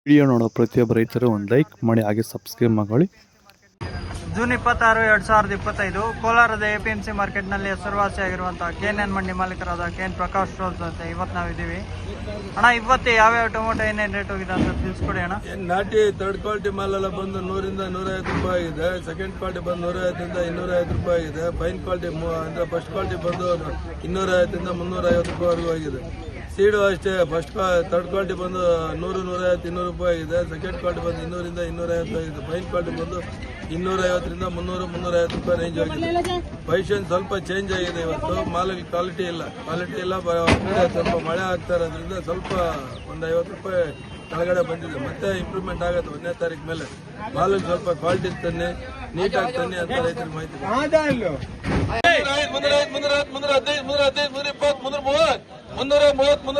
Video ನೋಡೋ ಪ್ರತಿಯೊಬ್ಬ ರೈತರು ಒಂದು ಲೈಕ್ ಮಾಡಿ ಹಾಗೆ ಸಬ್ಸ್ಕ್ರೈಬ್ ಮಾಡಿ. ಜೂನ್ 26, 2025 ಕೋಲಾರದ APMC ಮಾರ್ಕೆಟ್ನಲ್ಲಿ ಹೆಸರುವಾಸಿಯಾಗಿರುವಂತಹ KNN ಮಂಡಿ ಮಾಲೀಕರಾದ KN ಪ್ರಕಾಶ್ ರೋಸ್ ಅಂತ ಇವತ್ತು ನಾವಿದ್ದೀವಿ. ಅಣ್ಣ, ಇವತ್ತು ಯಾವ್ಯಾವ ಟೊಮೊಟೊ ಏನೇನು ರೇಟ್ ಹೋಗಿದೆ ಅಂತ ತಿಳಿಸ್ಕೊಡಿ ಅಣ್ಣ. ನಾಟಿ ಥರ್ಡ್ ಕ್ವಾಲಿಟಿ ಮಾಲೆಲ್ಲ ಬಂದು 100ರಿಂದ 150 ರೂಪಾಯಿ ಆಗಿದೆ. ಸೆಕೆಂಡ್ ಕ್ವಾಲಿಟಿ ಬಂದು 150ರಿಂದ 250 ರೂಪಾಯಿ ಆಗಿದೆ. ಫೈನ್ ಕ್ವಾಲಿಟಿ ಅಂದ್ರೆ ಫಸ್ಟ್ ಕ್ವಾಲಿಟಿ ಬಂದು 250ರಿಂದ 350 ರೂಪಾಯಿವರೆಗೂ ಆಗಿದೆ. ಸೀಡು ಅಷ್ಟೇ, ಥರ್ಡ್ ಕ್ವಾಲಿಟಿ ಬಂದು 100, 150, 200 ರೂಪಾಯಿ ಆಗಿದೆ. ಸೆಕೆಂಡ್ ಕ್ವಾಲಿಟಿ ಬಂದು 200ರಿಂದ 250 ಆಗಿದೆ. ಫೈನ್ ಕ್ವಾಲಿಟಿ ಬಂದು 250ರಿಂದ 300, 350 ರೂಪಾಯಿ ರೇಂಜ್ ಆಗಿದೆ. ಪೈಷನ್ ಸ್ವಲ್ಪ ಚೇಂಜ್ ಆಗಿದೆ. ಇವತ್ತು ಮಾಲಿಗೆ ಕ್ವಾಲಿಟಿ ಇಲ್ಲ, ಸ್ವಲ್ಪ ಮಳೆ ಆಗ್ತಾ ಇರೋದ್ರಿಂದ ಸ್ವಲ್ಪ ಒಂದು 50 ರೂಪಾಯಿ ಕೆಳಗಡೆ ಬಂದಿದೆ. ಮತ್ತೆ ಇಂಪ್ರೂವ್ಮೆಂಟ್ ಆಗುತ್ತೆ 1ನೇ ತಾರೀಕು ಮೇಲೆ. ಮಾಲಿಗೆ ಸ್ವಲ್ಪ ಕ್ವಾಲಿಟಿ ತನ್ನಿ, ನೀಟಾಗಿ ತನ್ನಿ ಅಂತ ರೈತರಿಗೆ ಮಾಹಿತಿ. 330, 330, 320, 330,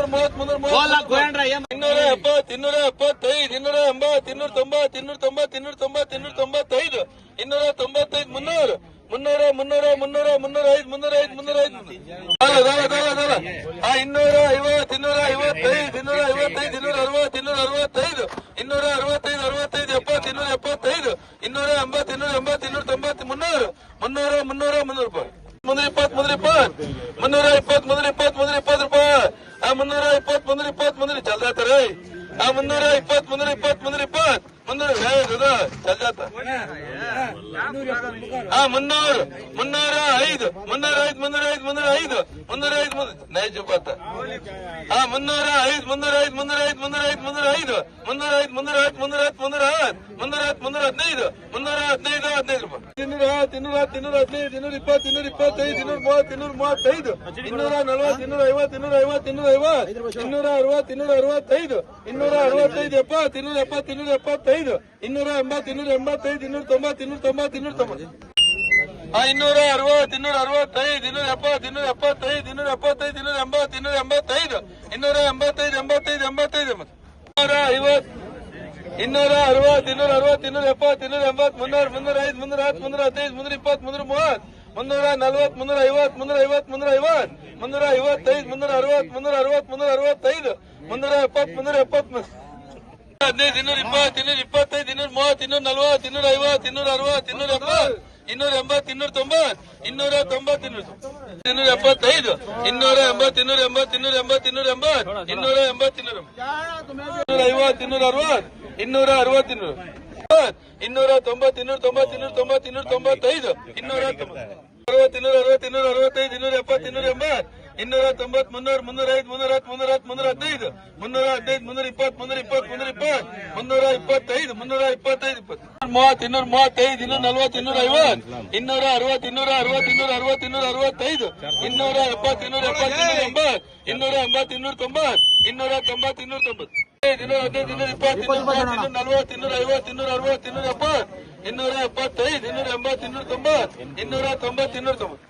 270, 320 चल जाता रे. 320, नहीं जो पाता. 270, 290.